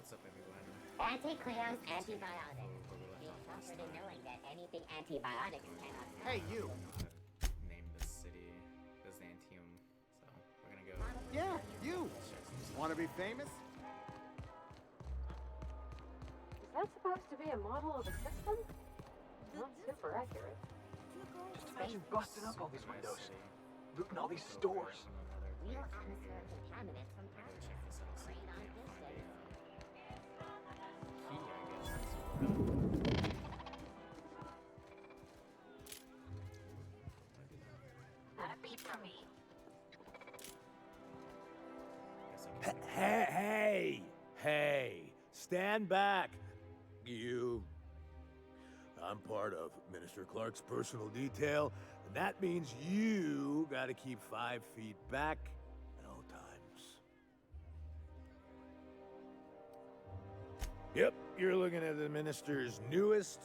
What's up, everyone? Anti-Cleo's antibiotics. Be comforted in knowing that anything antibiotics cannot stop. Hey, you! Name this city Byzantium, so we're gonna go. Yeah, you! Want to be famous? Is that supposed to be a model of a system? Not super accurate. Imagine busting up all these windows, looting all these stores. Real atmospheric contaminants from toxins. Great on distance. Key, I guess. Not a peep from me. Hey, stand back, you. I'm part of Minister Clark's personal detail, and that means you gotta keep 5 feet back at all times. Yep, you're looking at the minister's newest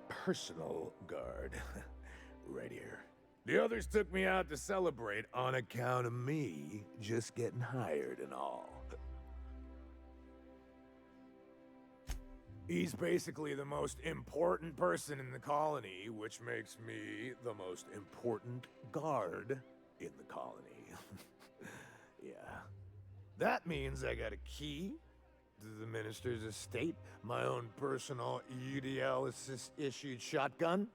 personal guard. Right here. The others took me out to celebrate on account of me just getting hired and all. He's basically the most important person in the colony, which makes me the most important guard in the colony. Yeah. That means I got a key to the minister's estate, my own personal UDL-issued shotgun.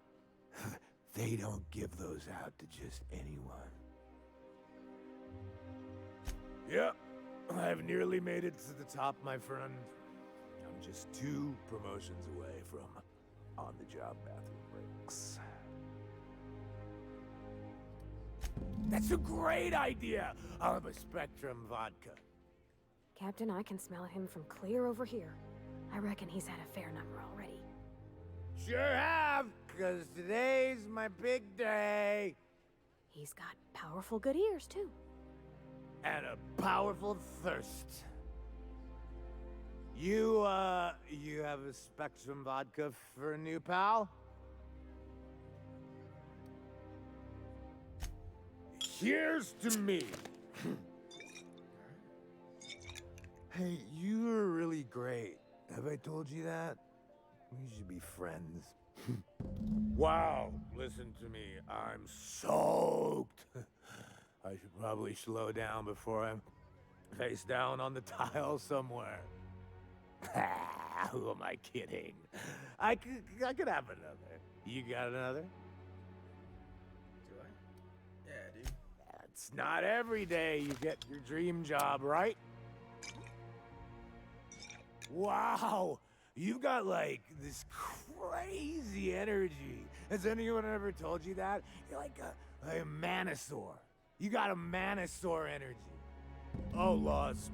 They don't give those out to just anyone. Yep, I've nearly made it to the top, my friend. I'm just 2 promotions away from on-the-job bathroom breaks. That's a great idea! I'll have a Spectrum vodka. Captain, I can smell him from clear over here. I reckon he's had a fair number already. Sure have, 'cause today's my big day. He's got powerful good ears, too. And a powerful thirst. You have a Spectrum vodka for a new pal? Here's to me. Hey, you are really great. Have I told you that? We should be friends. Wow, listen to me. I'm soaked. I should probably slow down before I'm face down on the tile somewhere. Who am I kidding? I could have another. You got another? Do I? Yeah, dude. It's not every day you get your dream job, right? Wow! You've got, like, this crazy energy. Has anyone ever told you that? You're like a manosaur. You got a manosaur energy. Oh, laws.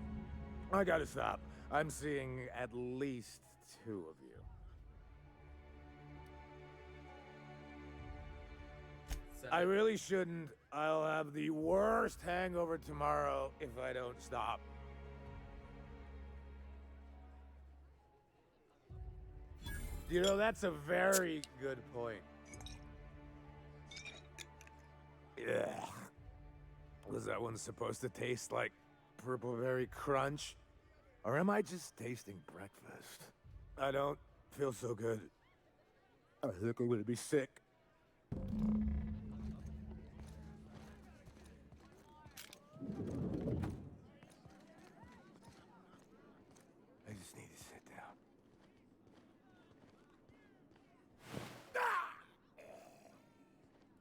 I gotta stop. I'm seeing at least 2 of you. I really shouldn't. I'll have the worst hangover tomorrow if I don't stop. You know, that's a very good point. Yeah. Was that one supposed to taste like Purple Berry Crunch? Or am I just tasting breakfast? I don't feel so good. I think I'm gonna be sick. I just need to sit down.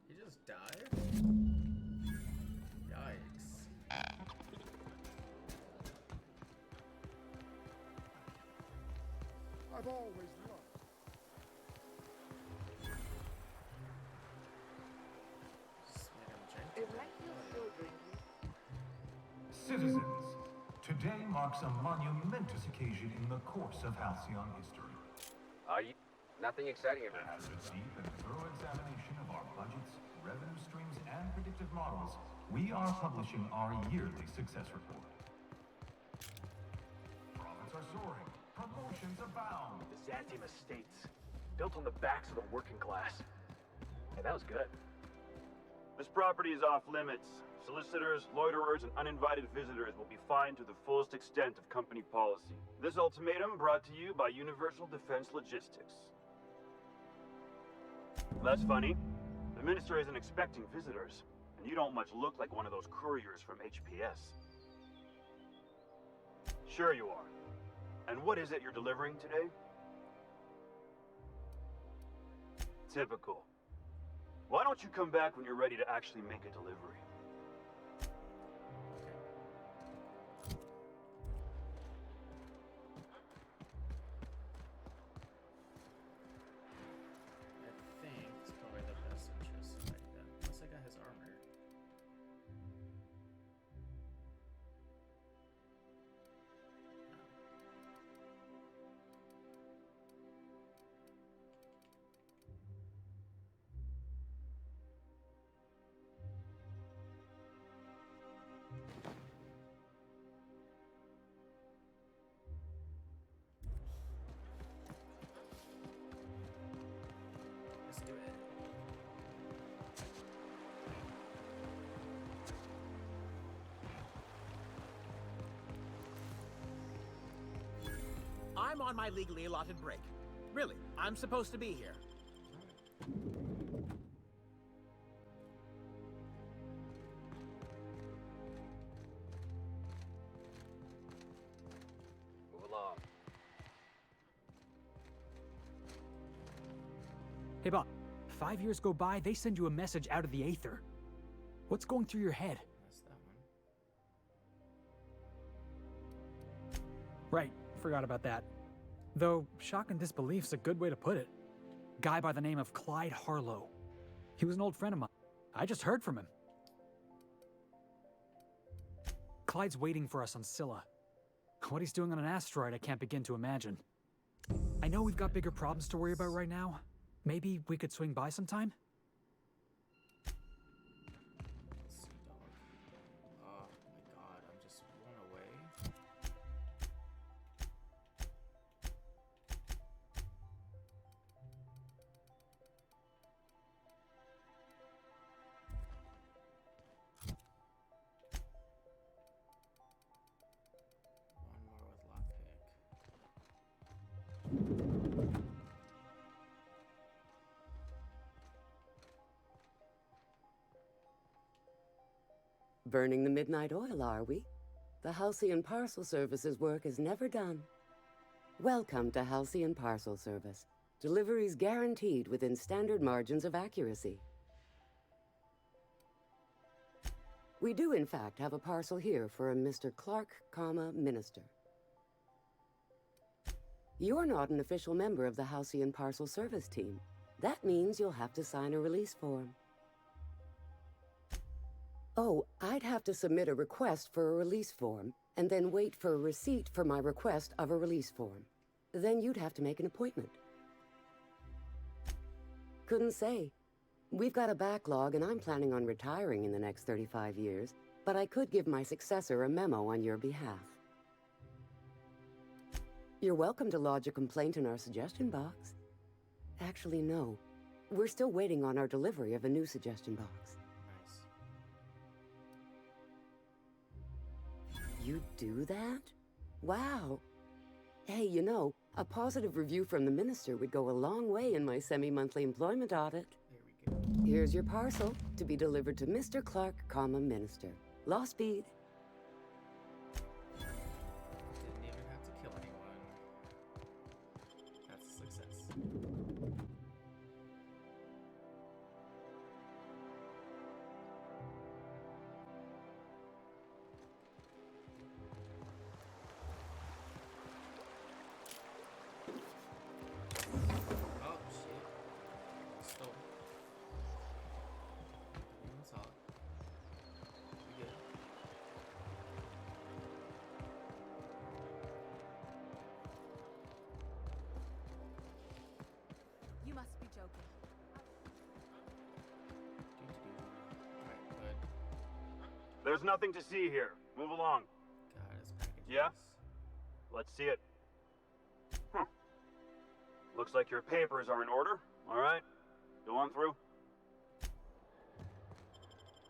He just died? Yikes. I've always loved. Just made him drink. It might feel so drinky. Citizens, today marks a monumentous occasion in the course of Halcyon history. Nothing exciting about it. After a deep and thorough examination of our budgets, revenue streams, and predictive models, we are publishing our yearly success report. Profits are soaring, promotions abound. Byzantium estates, built on the backs of the working class. Hey, that was good. This property is off limits. Solicitors, loiterers, and uninvited visitors will be fined to the fullest extent of company policy. This ultimatum brought to you by Universal Defense Logistics. That's funny. The minister isn't expecting visitors, and you don't much look like one of those couriers from HPS. Sure you are. And what is it you're delivering today? Typical. Why don't you come back when you're ready to actually make a delivery? I think it's probably the best interest if I do that. Unless I got his armor. Let's do it. I'm on my legally allotted break. Really, I'm supposed to be here. Move along. Hey, Bob. 5 years go by, they send you a message out of the aether. What's going through your head? That's that one. Right, forgot about that. Though, shock and disbelief's a good way to put it. Guy by the name of Clyde Harlow. He was an old friend of mine. I just heard from him. Clyde's waiting for us on Scylla. What he's doing on an asteroid, I can't begin to imagine. I know we've got bigger problems to worry about right now. Maybe we could swing by sometime? Sea dog. Oh my god, I'm just blown away. One more with lockpick. Burning the midnight oil, are we? The Halcyon Parcel Service's work is never done. Welcome to Halcyon Parcel Service. Deliveries guaranteed within standard margins of accuracy. We do, in fact, have a parcel here for a Mr. Clark, Minister. You're not an official member of the Halcyon Parcel Service team. That means you'll have to sign a release form. Oh, I'd have to submit a request for a release form, and then wait for a receipt for my request of a release form. Then you'd have to make an appointment. Couldn't say. We've got a backlog, and I'm planning on retiring in the next 35 years, but I could give my successor a memo on your behalf. You're welcome to lodge a complaint in our suggestion box. Actually, no. We're still waiting on our delivery of a new suggestion box. You do that? Wow. Hey, you know, a positive review from the minister would go a long way in my semi-monthly employment audit. There we go. Here's your parcel to be delivered to Mr. Clark, Minister. Law speed. Didn't even have to kill anyone. That's a success. Oh shit. Stole. Everyone saw it. We good. You must be joking. Alright, good. There's nothing to see here. Move along. God, his packages. Yeah? Let's see it. Looks like your papers are in order. All right. Go on through.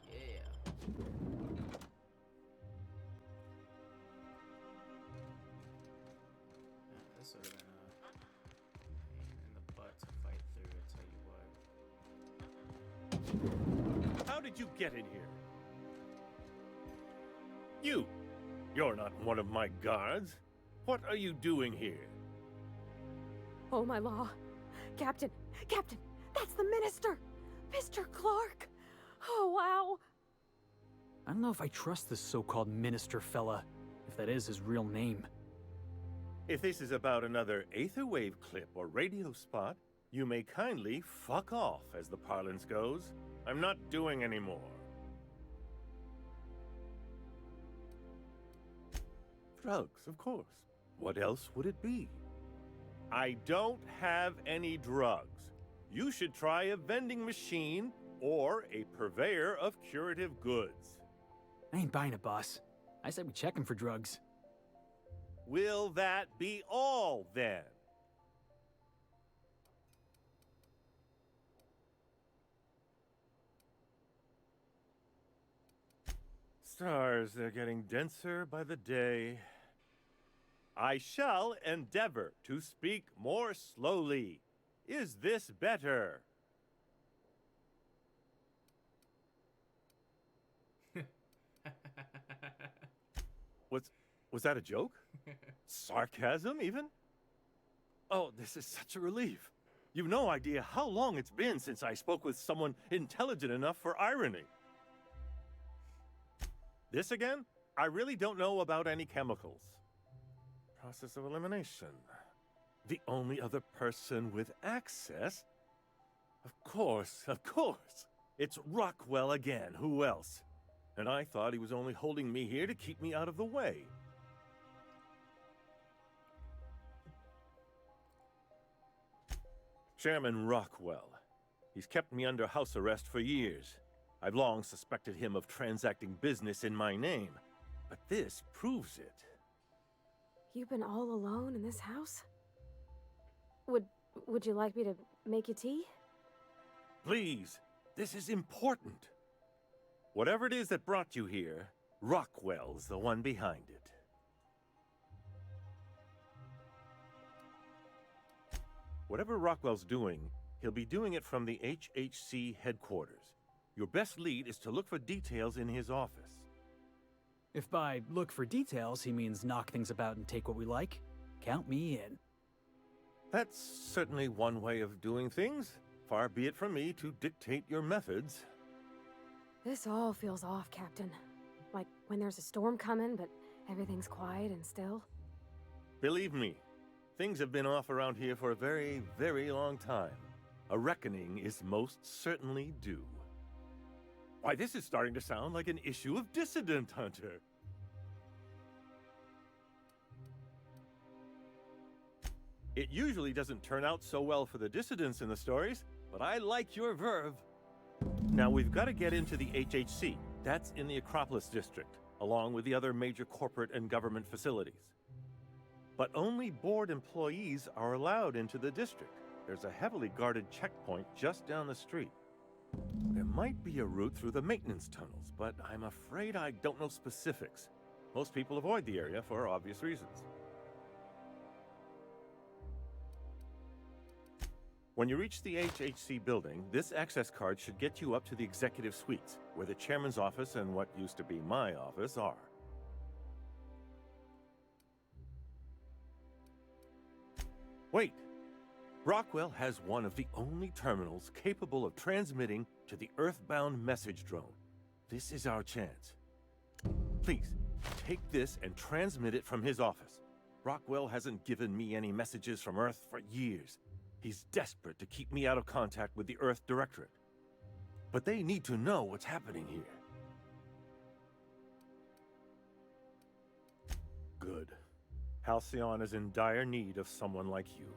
Yeah. this would have been a pain in the butt to fight through, I tell you what. How did you get in here? You're not one of my guards. What are you doing here? Oh, my law. Captain, that's the minister! Mr. Clark! Oh, wow! I don't know if I trust this so-called minister fella, if that is his real name. If this is about another Aetherwave clip or radio spot, you may kindly fuck off, as the parlance goes. I'm not doing any more. Drugs, of course. What else would it be? I don't have any drugs. You should try a vending machine or a purveyor of curative goods. I ain't buying it, boss. I said we check him for drugs. Will that be all, then? Stars, they're getting denser by the day. I shall endeavor to speak more slowly. Is this better? Was that a joke? Sarcasm, even? Oh, this is such a relief. You've no idea how long it's been since I spoke with someone intelligent enough for irony. This again? I really don't know about any chemicals. Process of elimination. The only other person with access? Of course. It's Rockwell again. Who else? And I thought he was only holding me here to keep me out of the way. Chairman Rockwell. He's kept me under house arrest for years. I've long suspected him of transacting business in my name, but this proves it. You've been all alone in this house? Would you like me to make you tea? Please, this is important. Whatever it is that brought you here, Rockwell's the one behind it. Whatever Rockwell's doing, he'll be doing it from the HHC headquarters. Your best lead is to look for details in his office. If by look for details he means knock things about and take what we like, count me in. That's certainly one way of doing things. Far be it from me to dictate your methods. This all feels off, Captain. Like when there's a storm coming, but everything's quiet and still. Believe me, things have been off around here for a very, very long time. A reckoning is most certainly due. Why, this is starting to sound like an issue of Dissident Hunter. It usually doesn't turn out so well for the dissidents in the stories, but I like your verve. Now, we've got to get into the HHC. That's in the Acropolis District, along with the other major corporate and government facilities. But only board employees are allowed into the district. There's a heavily guarded checkpoint just down the street. There might be a route through the maintenance tunnels, but I'm afraid I don't know specifics. Most people avoid the area for obvious reasons. When you reach the HHC building, this access card should get you up to the executive suites, where the chairman's office and what used to be my office are. Wait! Rockwell has one of the only terminals capable of transmitting to the Earthbound message drone. This is our chance. Please, take this and transmit it from his office. Rockwell hasn't given me any messages from Earth for years. He's desperate to keep me out of contact with the Earth Directorate. But they need to know what's happening here. Good. Halcyon is in dire need of someone like you.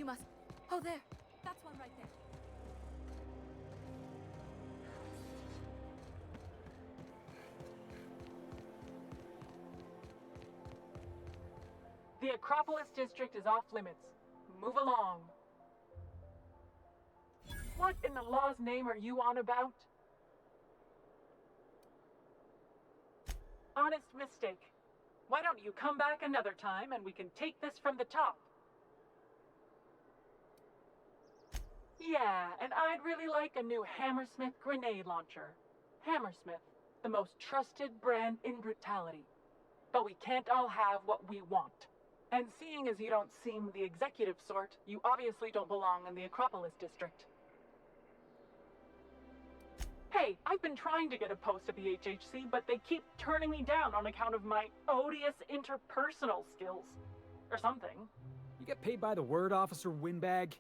You must... Oh, there. That's one right there. The Acropolis district is off limits. Move along. What in the law's name are you on about? Honest mistake. Why don't you come back another time and we can take this from the top? Yeah, and I'd really like a new Hammersmith grenade launcher. Hammersmith, the most trusted brand in brutality. But we can't all have what we want. And seeing as you don't seem the executive sort, you obviously don't belong in the Acropolis district. Hey, I've been trying to get a post at the HHC, but they keep turning me down on account of my odious interpersonal skills. Or something. You get paid by the word, Officer Windbag?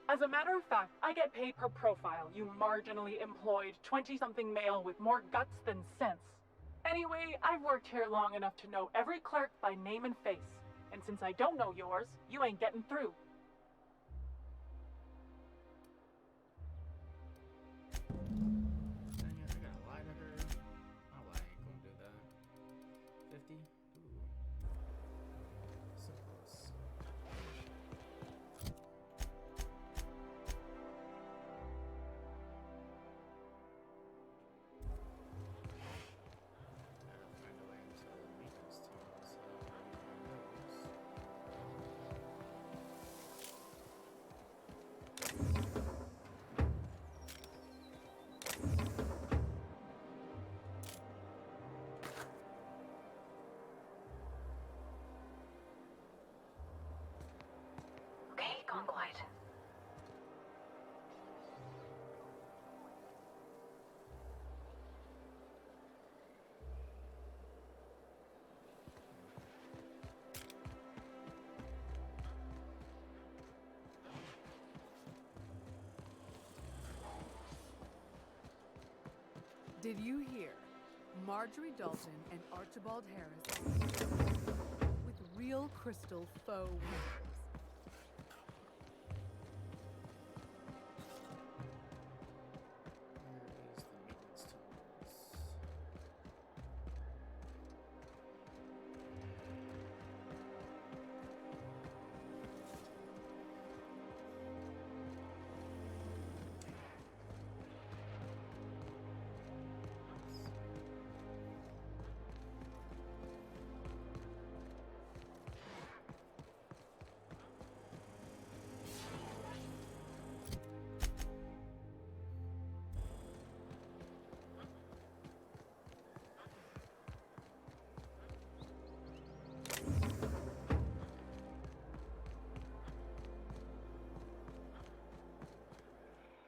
As a matter of fact, I get paid per profile, you marginally employed 20-something male with more guts than sense. Anyway, I've worked here long enough to know every clerk by name and face. And since I don't know yours, you ain't getting through. Dang it, I gotta lie to her. Oh, I ain't gonna do that. 50? Ooh. So close. Gotta find a way into the maintenance team, so Okay, gone quiet. Did you hear? Marjorie Dalton and Archibald Harris with real crystal faux windows. where is the maintenance tools?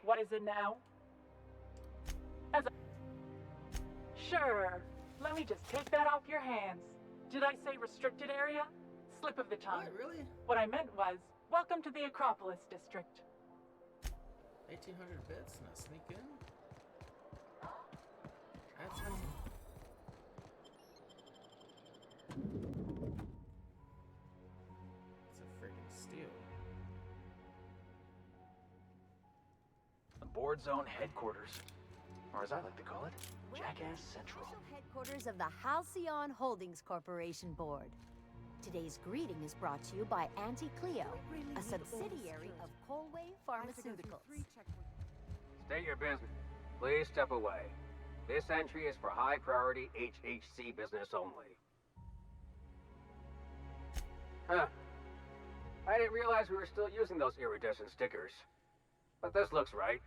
What is it now? Sure. Let me just take that off your hands. Did I say restricted area? Slip of the tongue. What, really? What I meant was, welcome to the Acropolis district. 1800 bits? Not sneak in? That's how... It's a freaking steal. The board zone headquarters. Or as I like to call it, Jackass Central. Official headquarters of the Halcyon Holdings Corporation Board. Today's greeting is brought to you by Auntie Cleo, a subsidiary of Colway Pharmaceuticals. State your business. Please step away. This entry is for high-priority HHC business only. Huh. I didn't realize we were still using those iridescent stickers. But this looks right.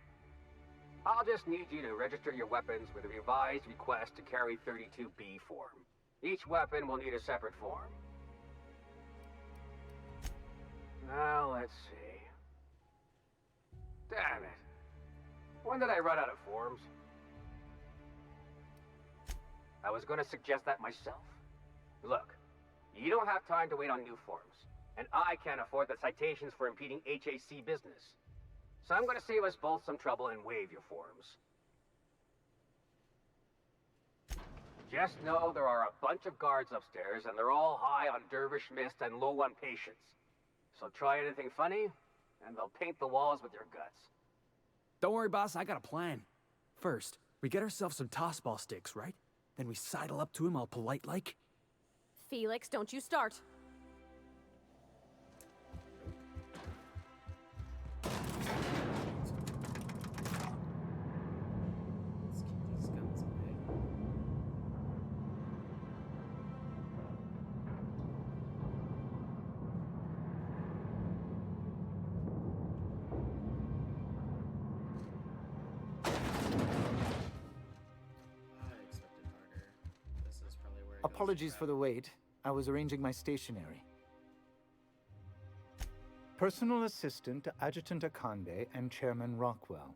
I'll just need you to register your weapons with a revised request to carry 32B form. Each weapon will need a separate form. Now, let's see. Damn it. When did I run out of forms? I was going to suggest that myself. Look, you don't have time to wait on new forms, and I can't afford the citations for impeding HAC business. So I'm going to save us both some trouble and waive your forms. Just know there are a bunch of guards upstairs, and they're all high on dervish mist and low on patience. So try anything funny, and they'll paint the walls with your guts. Don't worry, boss, I got a plan. First, we get ourselves some tossball sticks, right? Then we sidle up to him all polite-like. Felix, don't you start. Apologies for the wait. I was arranging my stationery. Personal assistant to Adjutant Akande and Chairman Rockwell.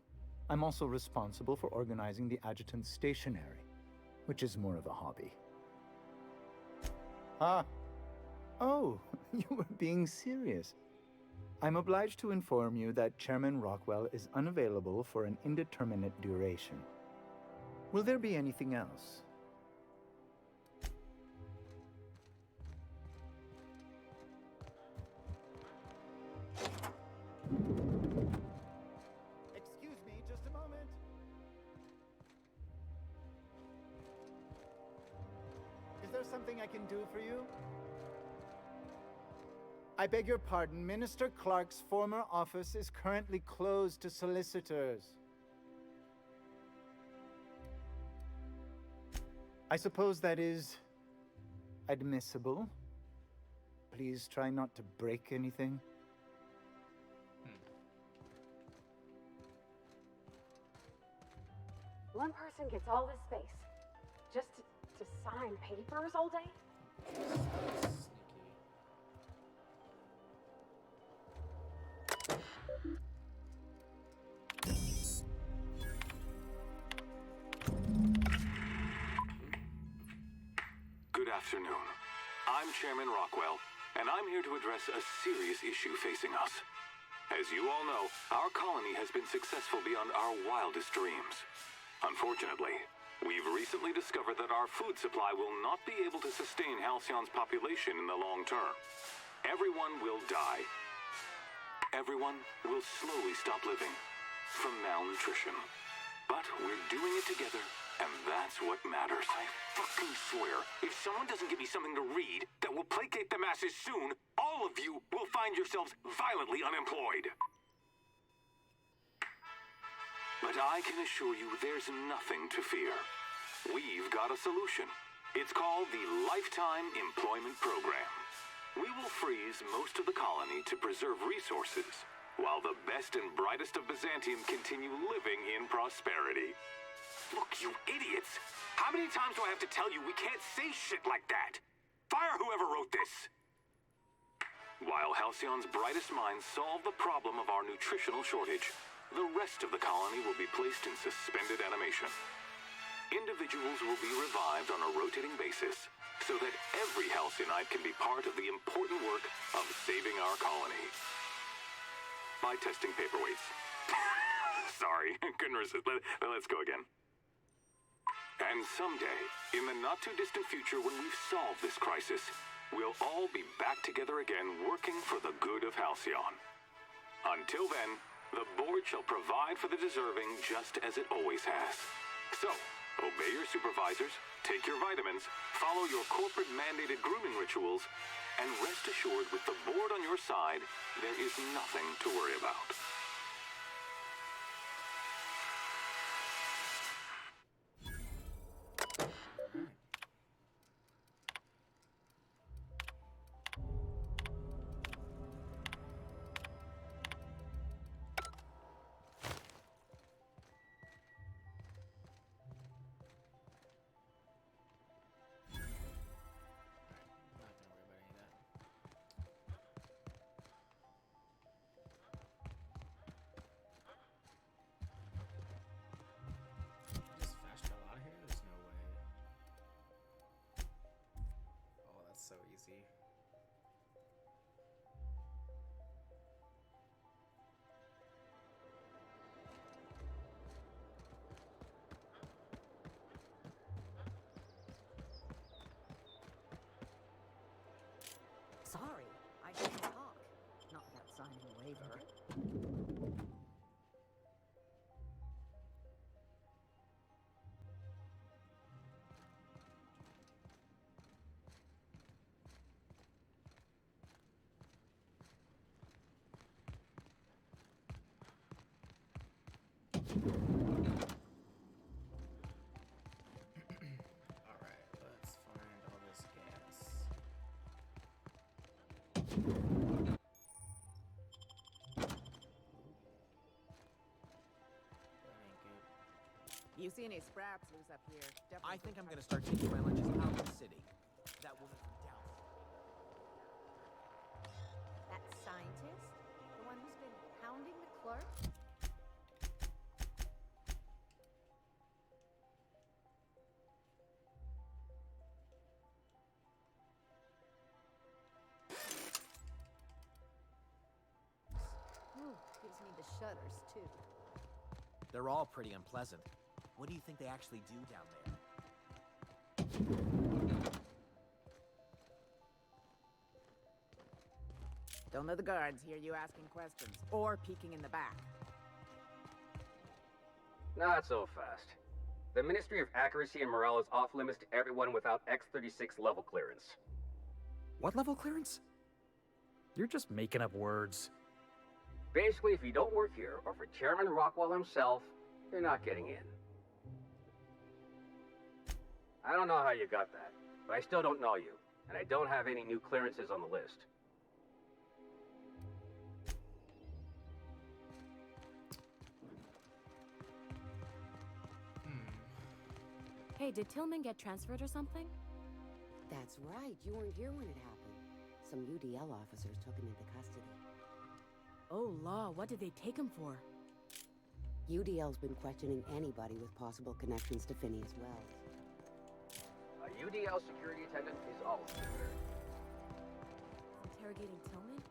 I'm also responsible for organizing the adjutant's stationery, which is more of a hobby. Ah. Oh, you were being serious. I'm obliged to inform you that Chairman Rockwell is unavailable for an indeterminate duration. Will there be anything else? Excuse me, just a moment. Is there something I can do for you? I beg your pardon, Minister Clark's former office is currently closed to solicitors. I suppose that is admissible. Please try not to break anything. One person gets all this space. Just to sign papers all day? Good afternoon. I'm Chairman Rockwell, and I'm here to address a serious issue facing us. As you all know, our colony has been successful beyond our wildest dreams. Unfortunately, we've recently discovered that our food supply will not be able to sustain Halcyon's population in the long term. Everyone will die. Everyone will slowly stop living from malnutrition. But we're doing it together, and that's what matters. I fucking swear, if someone doesn't give me something to read that will placate the masses soon, all of you will find yourselves violently unemployed. But I can assure you there's nothing to fear. We've got a solution. It's called the Lifetime Employment Program. We will freeze most of the colony to preserve resources, while the best and brightest of Byzantium continue living in prosperity. Look, you idiots! How many times do I have to tell you we can't say shit like that? Fire whoever wrote this! While Halcyon's brightest minds solve the problem of our nutritional shortage, the rest of the colony will be placed in suspended animation. Individuals will be revived on a rotating basis, so that every Halcyonite can be part of the important work of saving our colony. By testing paperweights. Sorry, couldn't resist. Let's go again. And someday, in the not-too-distant future when we've solved this crisis, we'll all be back together again working for the good of Halcyon. Until then, the board shall provide for the deserving just as it always has. So, obey your supervisors, take your vitamins, follow your corporate-mandated grooming rituals, and rest assured with the board on your side, there is nothing to worry about. You see any sprats loose up here? I think I'm gonna start taking my lunches out of the city. That woman from Dallas. That scientist? The one who's been hounding the clerk? Ooh, gives me the shudders, too. They're all pretty unpleasant. What do you think they actually do down there? Don't let the guards hear you asking questions or peeking in the back. Not so fast. The Ministry of Accuracy and Morale is off limits to everyone without X-36 level clearance. What level clearance? You're just making up words. Basically, if you don't work here, or for Chairman Rockwell himself, you're not getting in. I don't know how you got that, but I still don't know you, and I don't have any new clearances on the list. Hey, did Tillman get transferred or something? That's right. You weren't here when it happened. Some UDL officers took him into custody. Oh, law, what did they take him for? UDL's been questioning anybody with possible connections to Phineas Wells. A UDL security attendant is always here. Interrogating Tillman?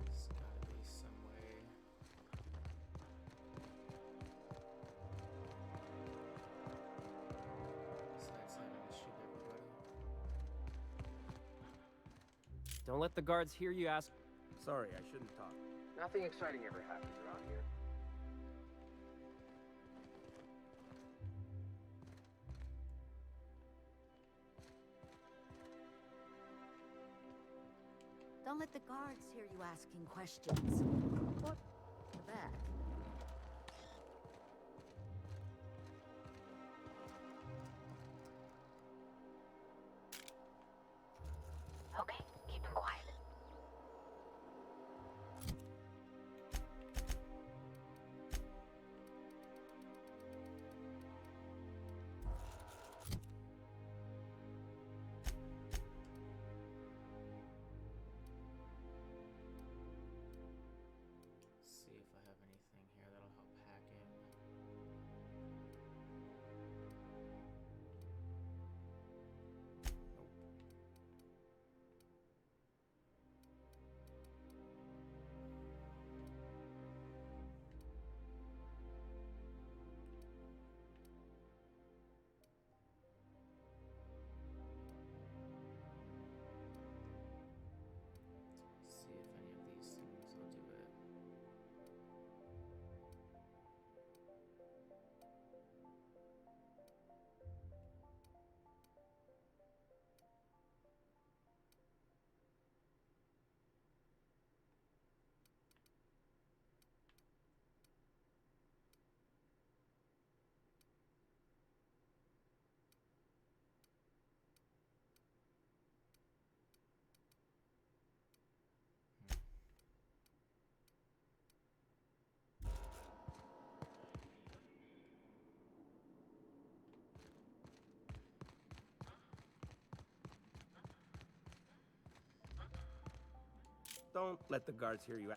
There's gotta be some way. Besides having to shoot everybody. Don't let the guards hear you ask. Sorry, I shouldn't talk. Nothing exciting ever happens around here. Don't let the guards hear you asking questions. What? The back. Okay, keep it quiet. See if I have anything here that'll help hack in. Nope. See if any of these things will do it. Don't let the guards hear you.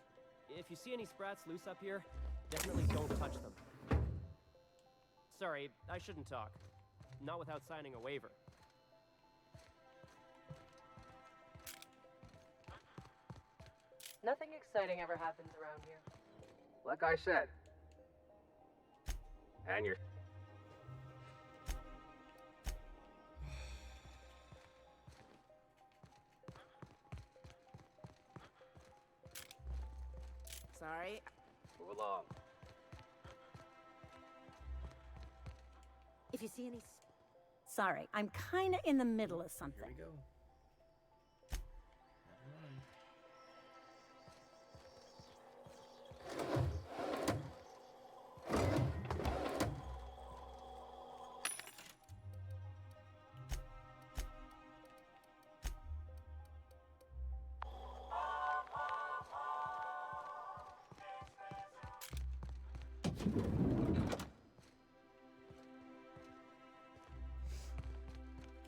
If you see any sprats loose up here, definitely don't touch them. Sorry, I shouldn't talk. Not without signing a waiver. Nothing exciting ever happens around here. Like I said. And you're... Sorry. Move along. If you see any Sorry, I'm kinda in the middle of something. Here we go.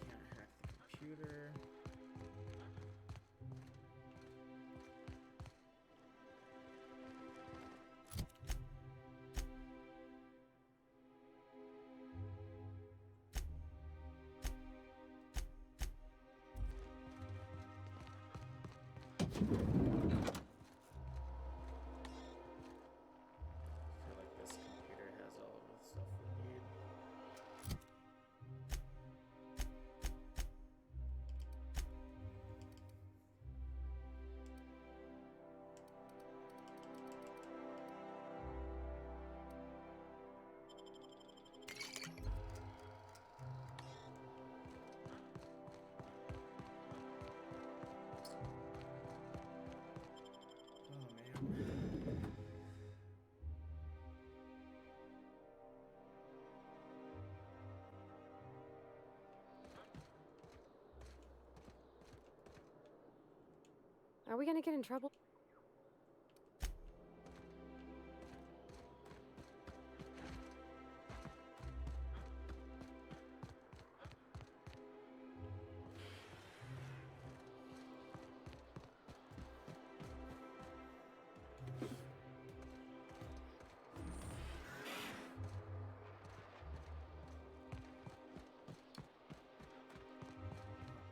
Can't hack the computer. I feel like this computer has all of the stuff we need. Oh man. Are we gonna get in trouble?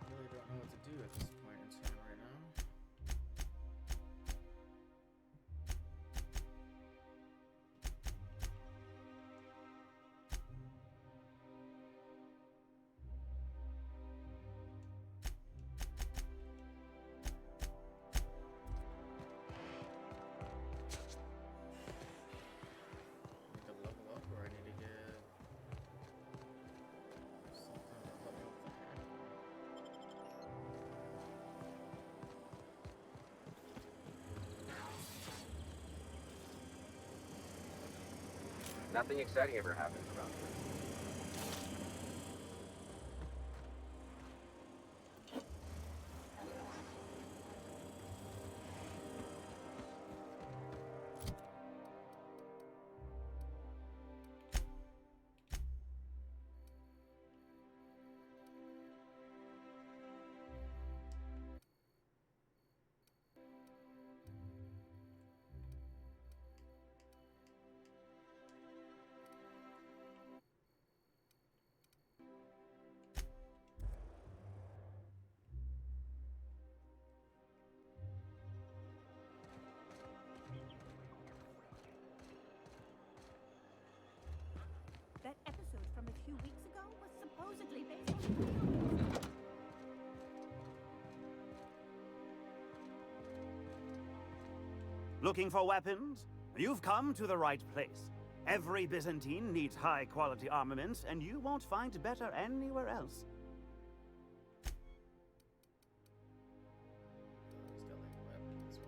Really don't know what to do at this point in time right now. I need to level up, or I need to get some kind of level with the hack. Nothing exciting ever happens around here. That episode from a few weeks ago was supposedly based on Looking for weapons? You've come to the right place. Every Byzantine needs high-quality armaments, and you won't find better anywhere else. He's got like weapons.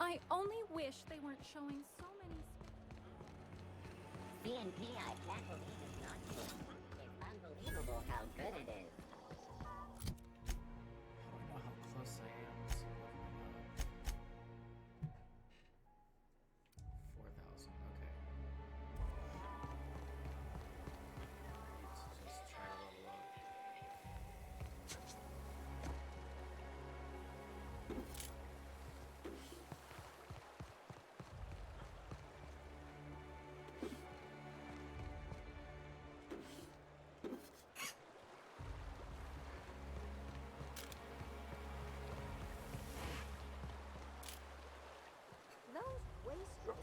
I only wish they weren't showing so many. BNP, I can't believe it's not good. It's unbelievable how good it is. How do I know how close I am to leveling up? 4,000, okay. I need to just try to level up.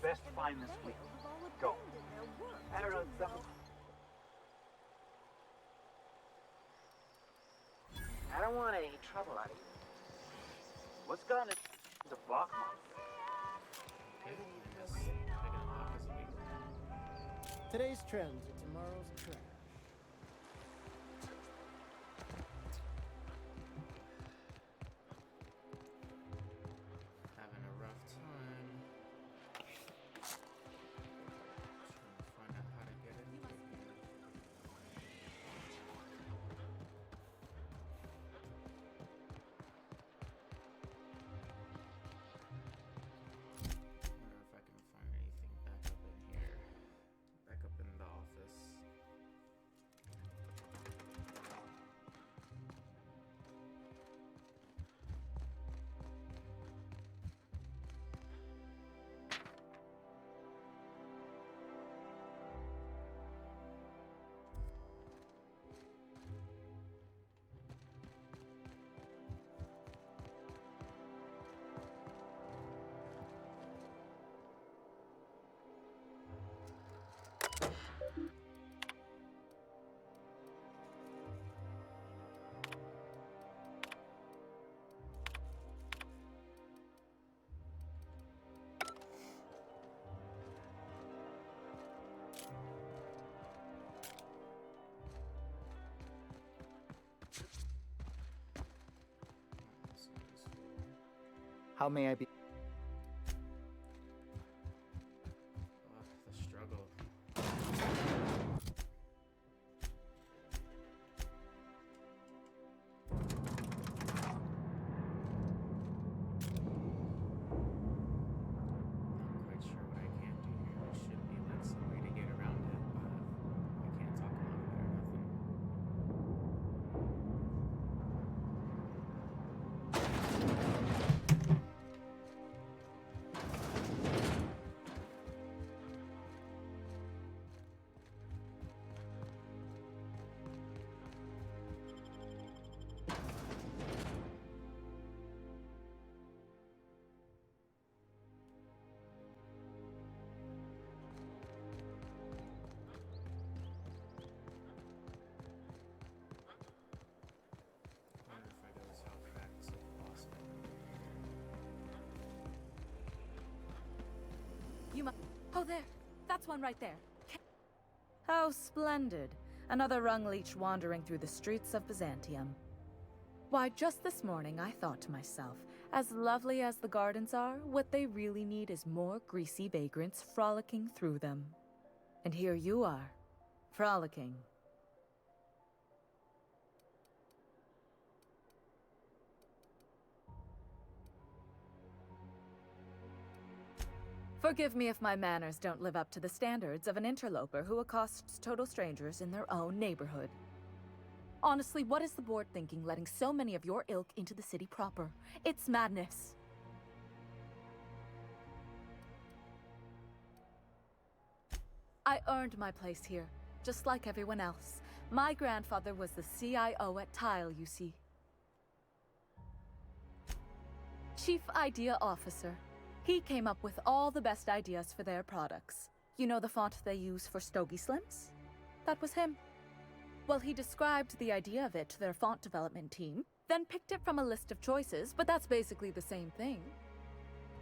best find this week. Go. I don't know. I don't want any trouble out of you. What's gone into the block month? Today's trends are tomorrow's trash. Having a rough time. Trying to find out how to get in here. Wonder if I can find anything back up in here. Back up in the office. How may I be? The struggle. Not quite sure what I can do here. There should be like some way to get around it, but I can't talk him out of it or nothing. Wonder if I go south facts if possible. You must. Oh, there. That's one right there. How splendid. Another rung leech wandering through the streets of Byzantium. Why, just this morning I thought to myself, as lovely as the gardens are, what they really need is more greasy vagrants frolicking through them. And here you are, frolicking. Forgive me if my manners don't live up to the standards of an interloper who accosts total strangers in their own neighborhood. Honestly, what is the board thinking letting so many of your ilk into the city proper? It's madness. I earned my place here, just like everyone else. My grandfather was the CIO at Tile, you see. Chief Idea Officer. He came up with all the best ideas for their products. You know the font they use for Stogie Slims? That was him. Well, he described the idea of it to their font development team, then picked it from a list of choices, but that's basically the same thing.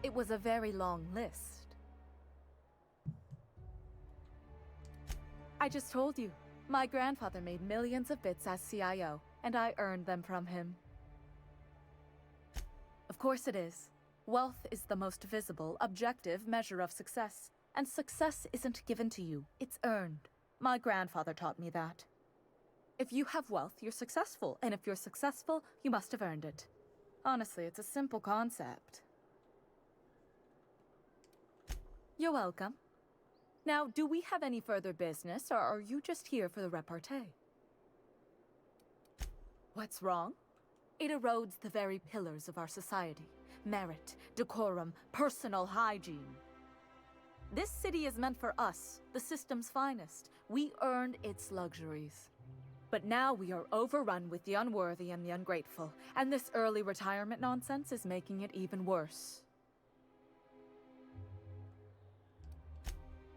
It was a very long list. I just told you, my grandfather made millions of bits as CIO, and I earned them from him. Of course it is. Wealth is the most visible, objective measure of success. And success isn't given to you, it's earned. My grandfather taught me that. If you have wealth, you're successful, and if you're successful, you must have earned it. Honestly, it's a simple concept. You're welcome. Now, do we have any further business, or are you just here for the repartee? What's wrong? It erodes the very pillars of our society. Merit, decorum, personal hygiene. This city is meant for us, the system's finest. We earned its luxuries. But now we are overrun with the unworthy and the ungrateful, and this early retirement nonsense is making it even worse.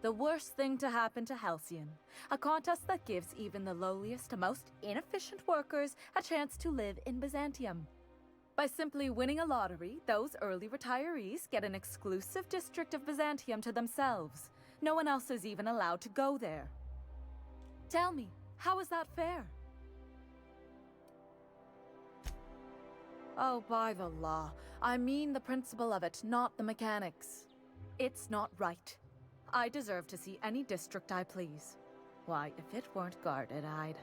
The worst thing to happen to Halcyon. A contest that gives even the lowliest to most inefficient workers a chance to live in Byzantium. By simply winning a lottery, those early retirees get an exclusive district of Byzantium to themselves. No one else is even allowed to go there. Tell me, how is that fair? Oh, by the law. I mean the principle of it, not the mechanics. It's not right. I deserve to see any district I please. Why, if it weren't guarded, I'd...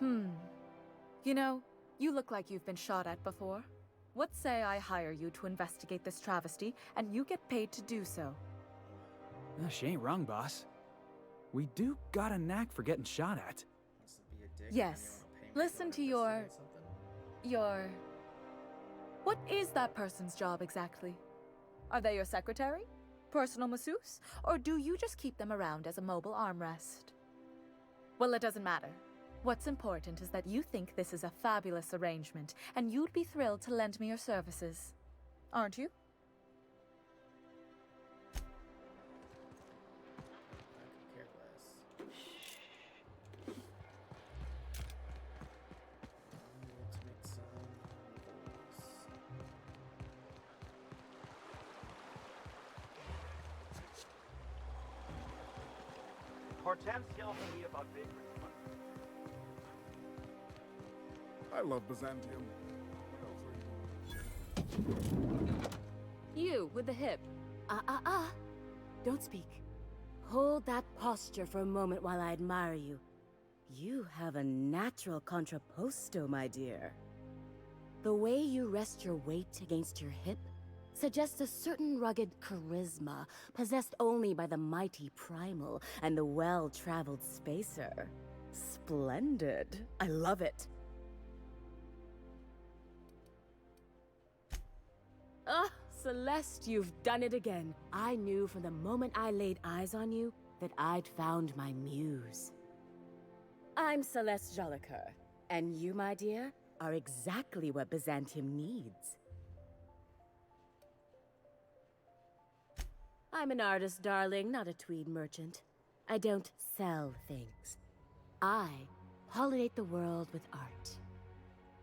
You know, you look like you've been shot at before. What say I hire you to investigate this travesty, and you get paid to do so? She ain't wrong, boss. We do got a knack for getting shot at. Yes. Listen to your... What is that person's job exactly? Are they your secretary? Personal masseuse? Or do you just keep them around as a mobile armrest? Well, it doesn't matter. What's important is that you think this is a fabulous arrangement, and you'd be thrilled to lend me your services. Aren't you? Hortense yelled at me about big. I love Byzantium. You, with the hip. Don't speak. Hold that posture for a moment while I admire you. You have a natural contrapposto, my dear. The way you rest your weight against your hip suggests a certain rugged charisma possessed only by the mighty primal and the well-traveled spacer. Splendid. I love it. Ah, Celeste, you've done it again. I knew from the moment I laid eyes on you that I'd found my muse. I'm Celeste Jolicoeur, and you, my dear, are exactly what Byzantium needs. I'm an artist, darling, not a tweed merchant. I don't sell things. I pollinate the world with art.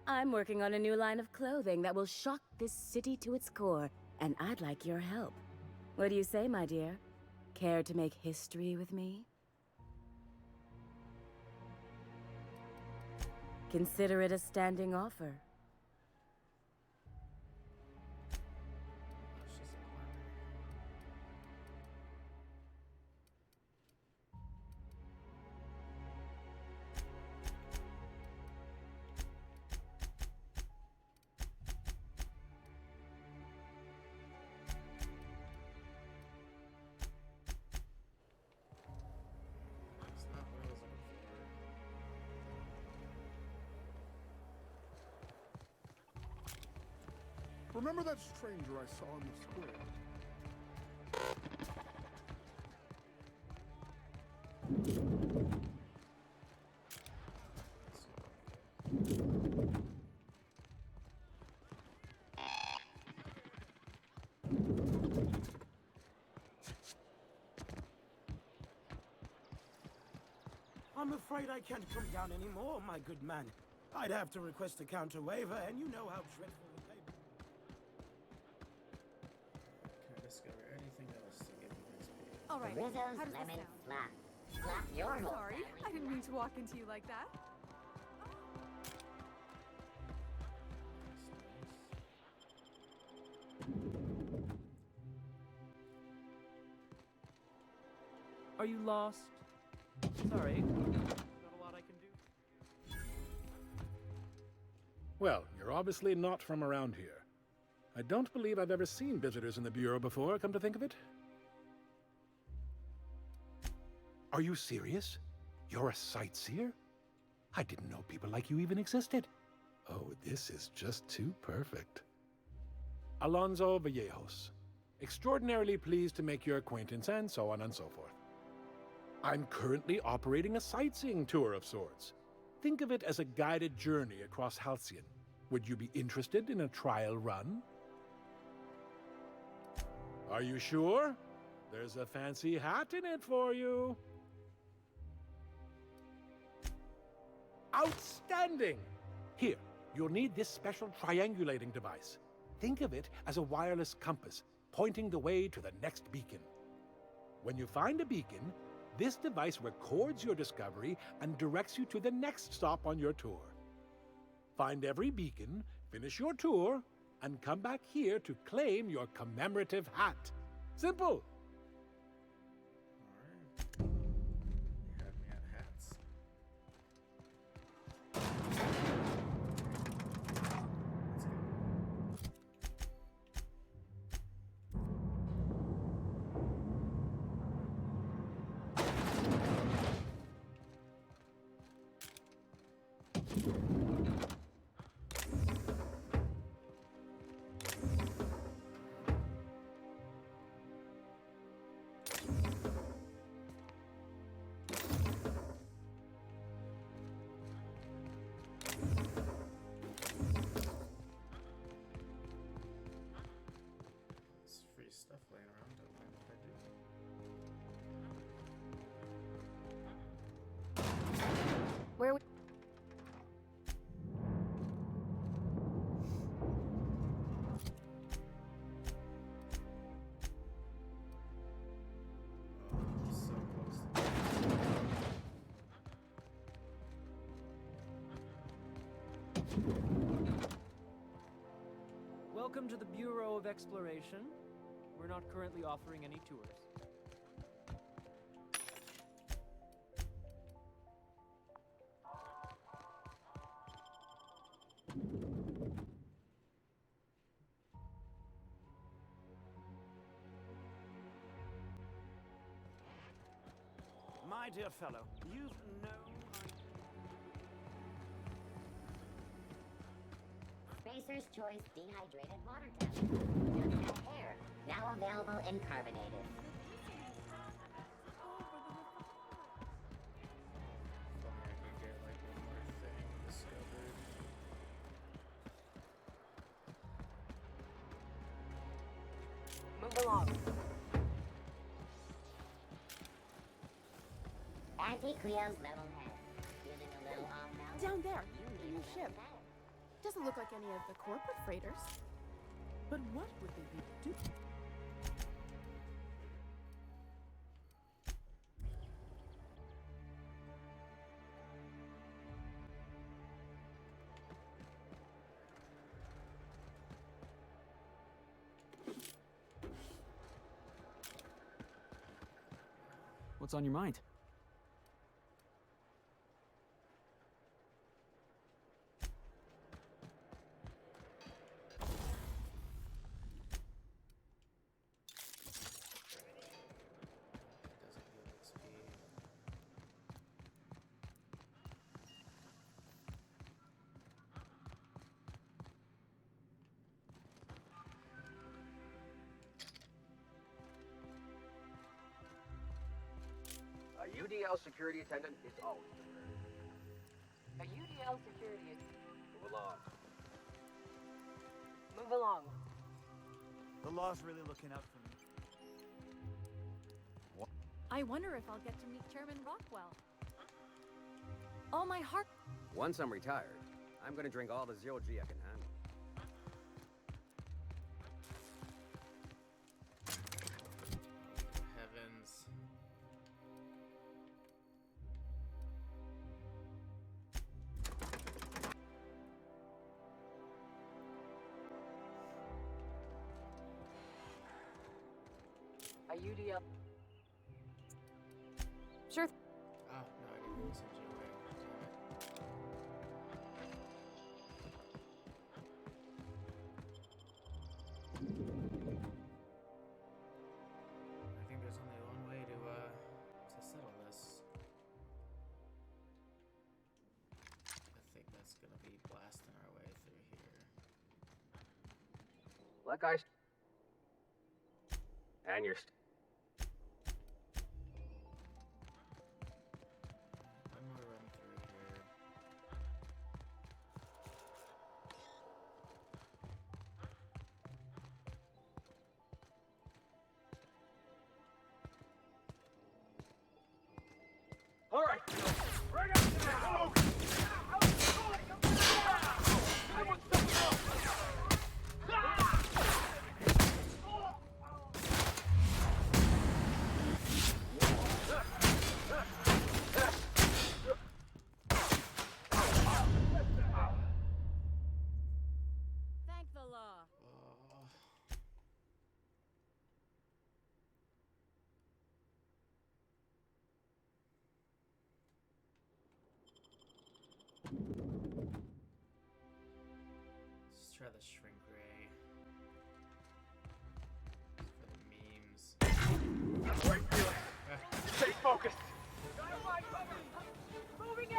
I'm working on a new line of clothing that will shock this city to its core, and I'd like your help. What do you say, my dear? Care to make history with me? Consider it a standing offer. Remember that stranger I saw in the square? I'm afraid I can't come down anymore, my good man. I'd have to request a counter waiver, and you know how dreadful the payment. Can I discover anything else to give me XP? All right. Rizzo's How does this lemon sound? slap. Slap your I'm whole sorry. family. I didn't mean to walk into you like that. Are you lost? Sorry. Not a lot I can do. Well, you're obviously not from around here. I don't believe I've ever seen visitors in the Bureau before, come to think of it. Are you serious? You're a sightseer? I didn't know people like you even existed. Oh, this is just too perfect. Alonso Vallejos. Extraordinarily pleased to make your acquaintance, and so on and so forth. I'm currently operating a sightseeing tour of sorts. Think of it as a guided journey across Halcyon. Would you be interested in a trial run? Are you sure? There's a fancy hat in it for you. Outstanding! Here, you'll need this special triangulating device. Think of it as a wireless compass, pointing the way to the next beacon. When you find a beacon, this device records your discovery and directs you to the next stop on your tour. Find every beacon, finish your tour, and come back here to claim your commemorative hat. Simple! Alright. You had me at hats. There's free stuff laying around, don't mind if I do. Where we... Oh, so close. Welcome to the Bureau of Exploration. We're not currently offering any tours. My dear fellow, you've no Spacer's Choice Dehydrated Water Tablet. Just add air. Now available in carbonated. If only I could get like one more thing discovered. Move along. Auntie Cleo's level head. Feeling a little off now? Down there, You in need the a ship. little better. Doesn't look like any of the corporate freighters. But what would they be doing? What's on your mind? Doesn't give XP. A UDL security attendant is always A prepared. UDL security. Move along. Move along. The law's really looking out for me. I wonder if I'll get to meet Chairman Rockwell. All my heart. Once I'm retired, I'm gonna drink all the zero G I can handle. Heavens. A UDL. Sure. Oh, no, I didn't mean to send you away. Damn it. I think there's only one way to settle this. I think that's gonna be blasting our way through here. Like I. And you're. One more run through here. try the shrink ray for the memes. Stay focused. Dynamite coming. Moving in.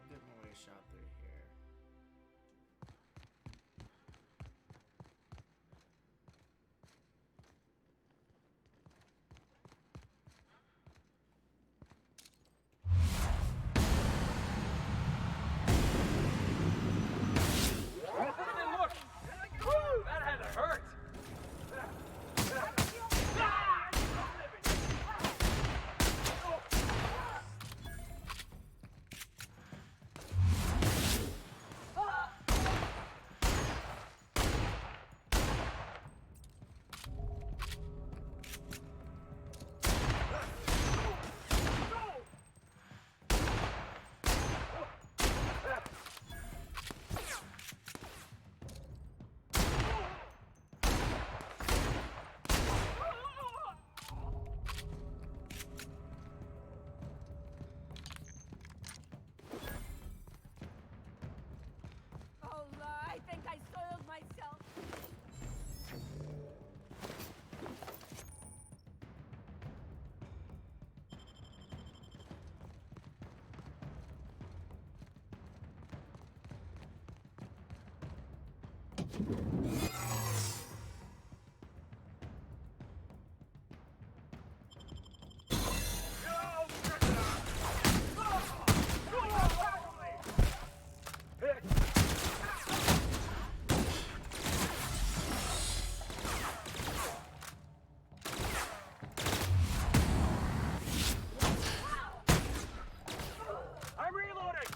I'll get my way shot through here. Look! Woo! That had to hurt! Oh, I think I soiled myself. I'm reloading!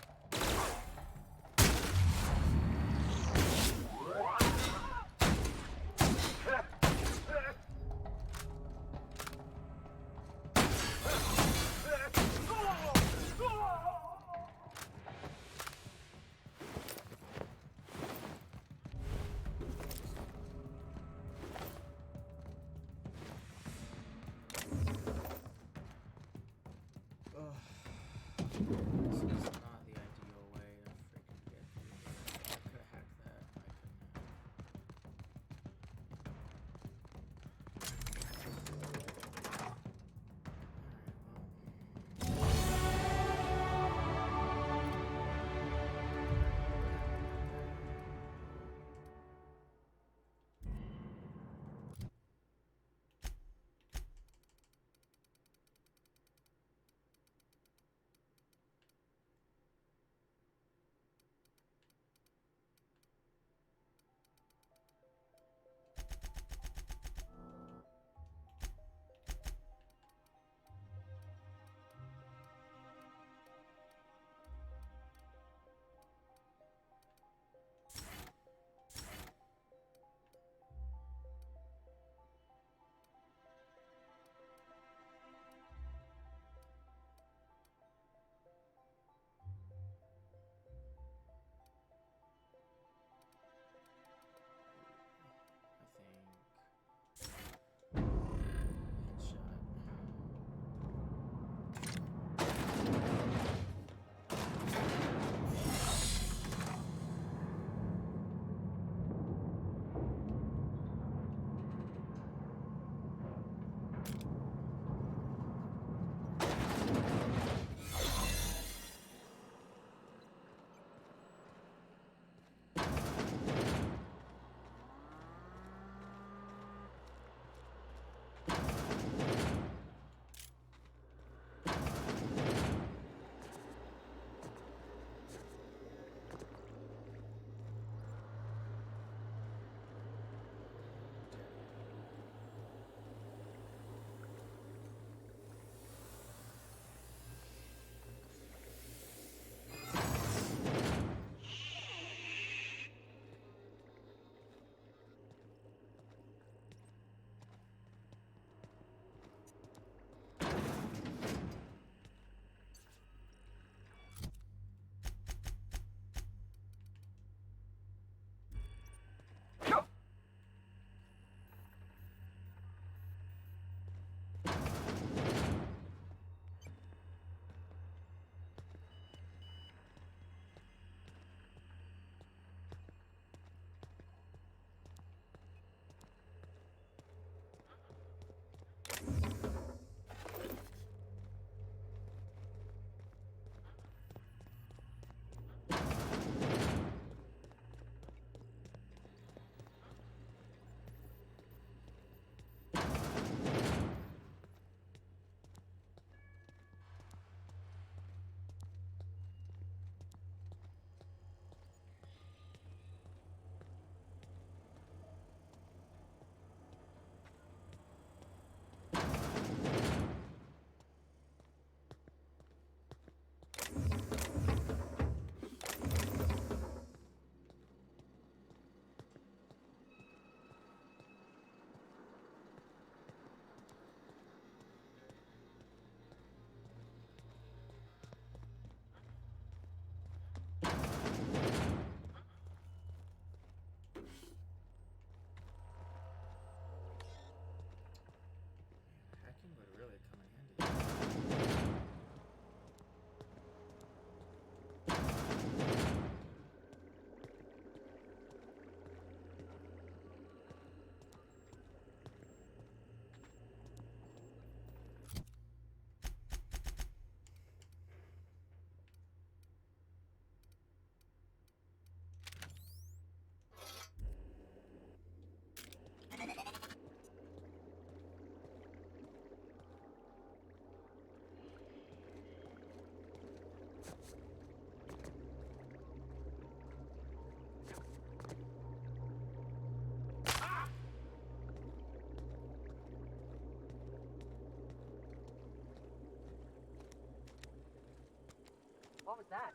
What was that?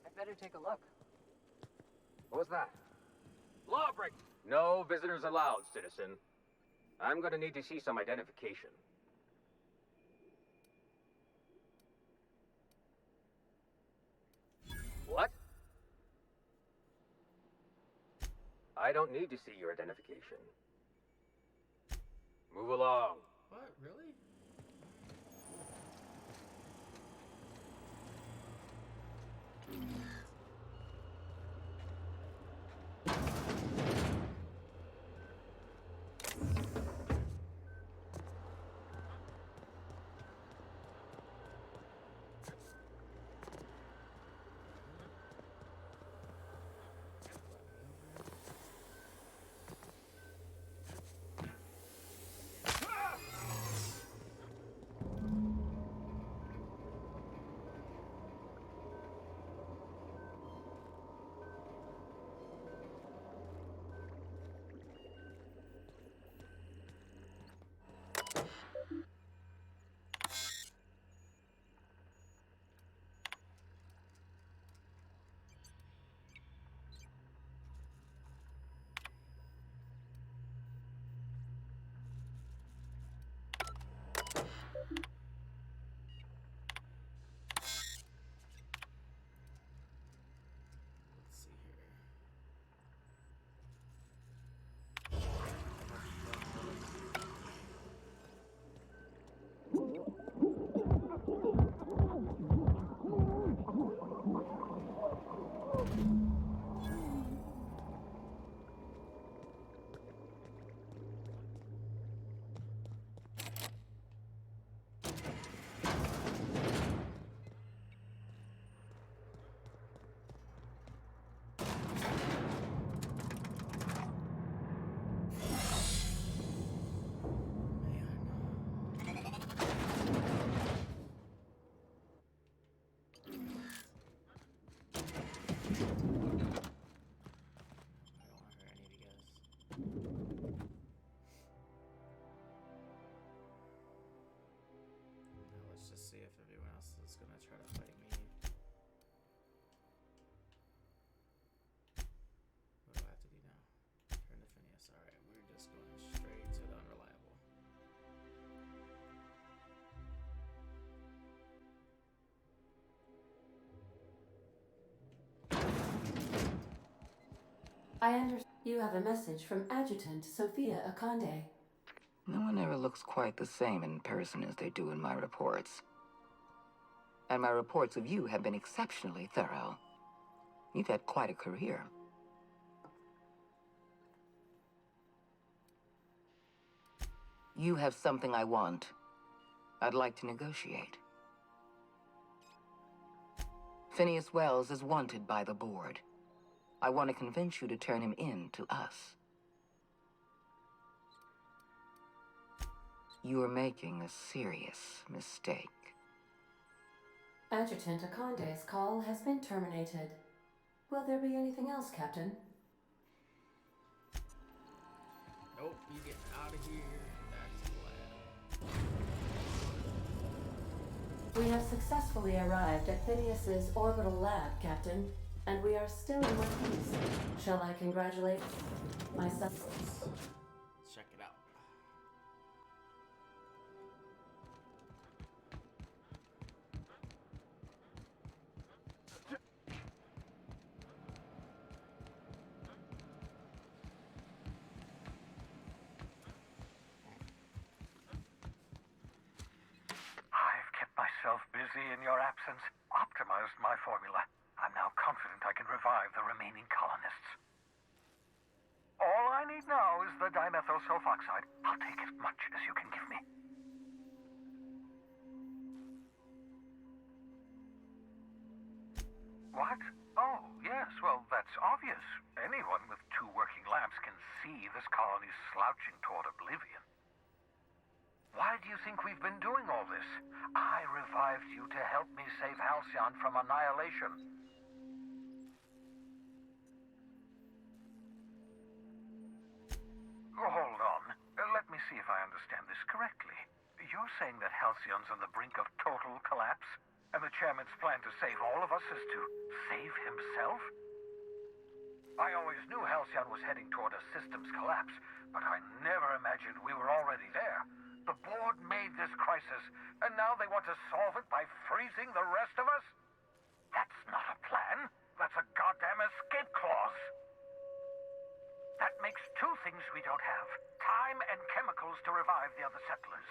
I'd better take a look. What was that? Lawbreak! No visitors allowed, citizen. I'm gonna need to see some identification. What? I don't need to see your identification. Move along. What? Really? Let's see here. Let's just see if everyone else is gonna try to fight me. What do I have to do now? Turn to Phineas. Alright, we're just going straight to the unreliable. I understand you have a message from Adjutant Sophia Akande. No one ever looks quite the same in person as they do in my reports. And my reports of you have been exceptionally thorough. You've had quite a career. You have something I want. I'd like to negotiate. Phineas Wells is wanted by the board. I want to convince you to turn him in to us. You are making a serious mistake. Adjutant Akande's call has been terminated. Will there be anything else, Captain? Nope, you getting out of here. Back to the lab. We have successfully arrived at Phineas's orbital lab, Captain, and we are still in one piece. Shall I congratulate myself? Check it out. I've kept myself busy in your absence, optimized my formula. I'm now confident I can revive the remaining colonists. All I need now is the dimethyl sulfoxide. I'll take as much as you can give me. What? Oh, yes, well, that's obvious. Anyone with 2 working labs can see this colony's slouching toward oblivion. Why do you think we've been doing all this? I revived you to help me save Halcyon from annihilation. Hold on. Let me see if I understand this correctly. You're saying that Halcyon's on the brink of total collapse? And the chairman's plan to save all of us is to save himself? I always knew Halcyon was heading toward a systems collapse, but I never imagined we were already there. The board made this crisis, and now they want to solve it by freezing the rest of us? That's not a plan. That's a goddamn escape clause. That makes two things we don't have. Time and chemicals to revive the other settlers.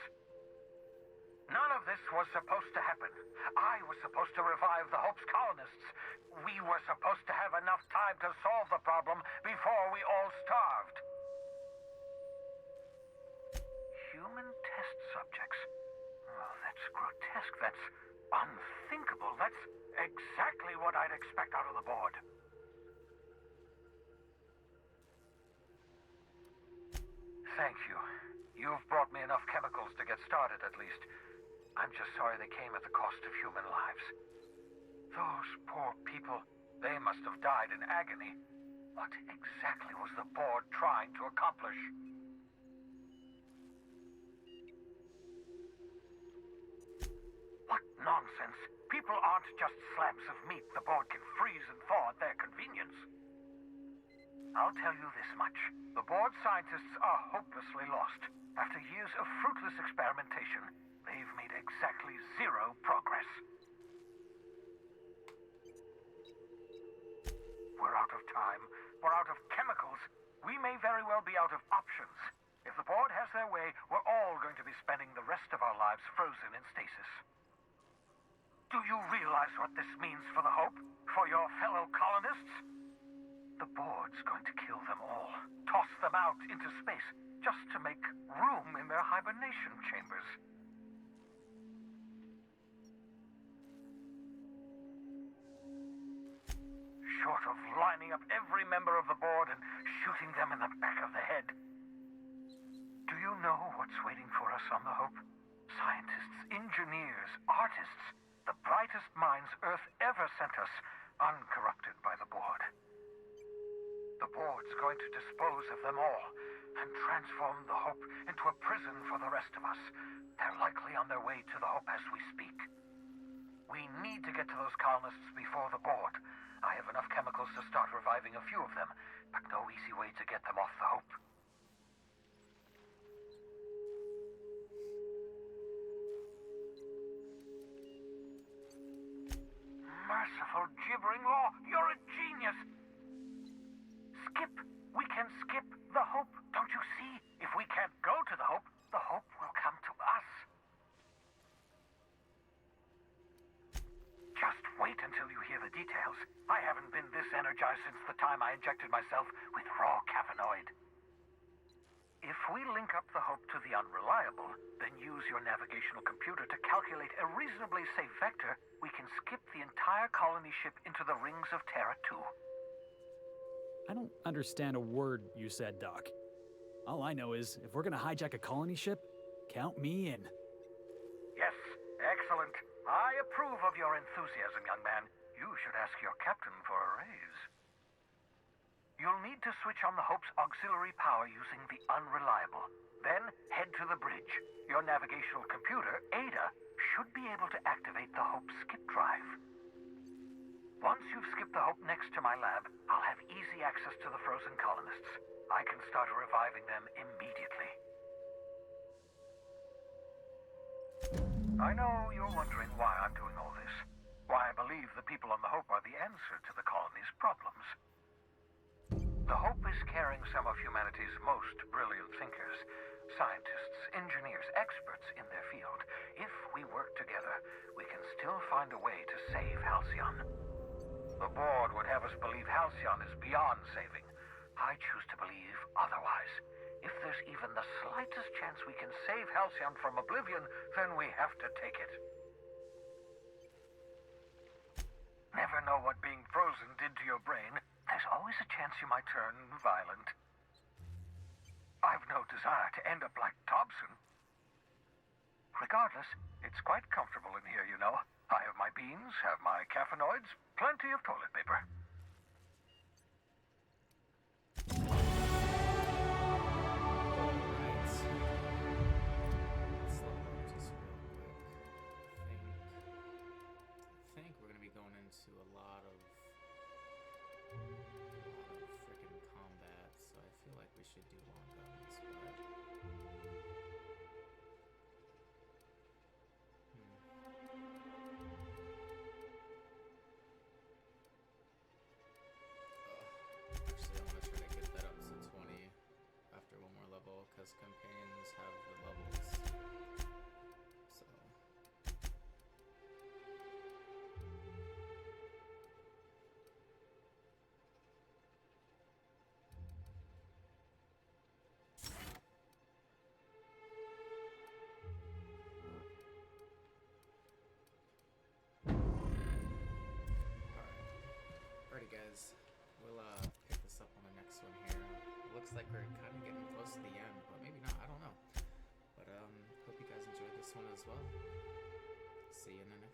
None of this was supposed to happen. I was supposed to revive the Hope's colonists. We were supposed to have enough time to solve the problem before we all starved. Human test subjects. Oh, that's grotesque. That's unthinkable. That's exactly what I'd expect out of the board. Thank you. You've brought me enough chemicals to get started, at least. I'm just sorry they came at the cost of human lives. Those poor people, they must have died in agony. What exactly was the board trying to accomplish? What nonsense! People aren't just slabs of meat the board can freeze and thaw at their convenience. I'll tell you this much. The board scientists are hopelessly lost. After years of fruitless experimentation, they've made exactly zero progress. We're out of time. We're out of chemicals. We may very well be out of options. If the board has their way, we're all going to be spending the rest of our lives frozen in stasis. Do you realize what this means for the Hope? For your fellow colonists? The board's going to kill them all. Toss them out into space, just to make room in their hibernation chambers. Short of lining up every member of the board and shooting them in the back of the head. Do you know what's waiting for us on the Hope? Scientists, engineers, artists, the brightest minds Earth ever sent us, uncorrupted by the board. The board's going to dispose of them all and transform the Hope into a prison for the rest of us. They're likely on their way to the Hope as we speak. We need to get to those colonists before the board. I have enough chemicals to start reviving a few of them, but no easy way to get them off the Hope. Merciful gibbering law, you're a genius! Skip! We can skip the Hope, don't you see? If we can't go to the Hope will come to us. Just wait until you hear the details. I haven't been this energized since the time I injected myself with raw cavanoid. If we link up the Hope to the Unreliable, then use your navigational computer to calculate a reasonably safe vector, we can skip the entire colony ship into the rings of Terra 2. I don't understand a word you said, Doc. All I know is, if we're gonna hijack a colony ship, count me in. Yes, excellent. I approve of your enthusiasm, young man. You should ask your captain for a raise. You'll need to switch on the Hope's auxiliary power using the Unreliable. Then head to the bridge. Your navigational computer, Ada, should be able to activate the Hope's skip drive. Once you've skipped the Hope next to my lab, I'll have easy access to the frozen colonists. I can start reviving them immediately. I know you're wondering why I'm doing all this. Why I believe the people on the Hope are the answer to the colony's problems. The Hope is carrying some of humanity's most brilliant thinkers, scientists, engineers, experts in their field. If we work together, we can still find a way to save Halcyon. The board would have us believe Halcyon is beyond saving. I choose to believe otherwise. If there's even the slightest chance we can save Halcyon from oblivion, then we have to take it. Never know what being frozen did to your brain. There's always a chance you might turn violent. I've no desire to end up like Dobson. Regardless, it's quite comfortable in here, you know. I have my beans, have my caffeinoids, plenty of toilet paper. because companions have the levels. So. Alrighty guys, we'll pick this up on the next one here. Looks like we're kind of getting close to the end, but maybe not, I don't know. But hope you guys enjoyed this one as well. See you in the next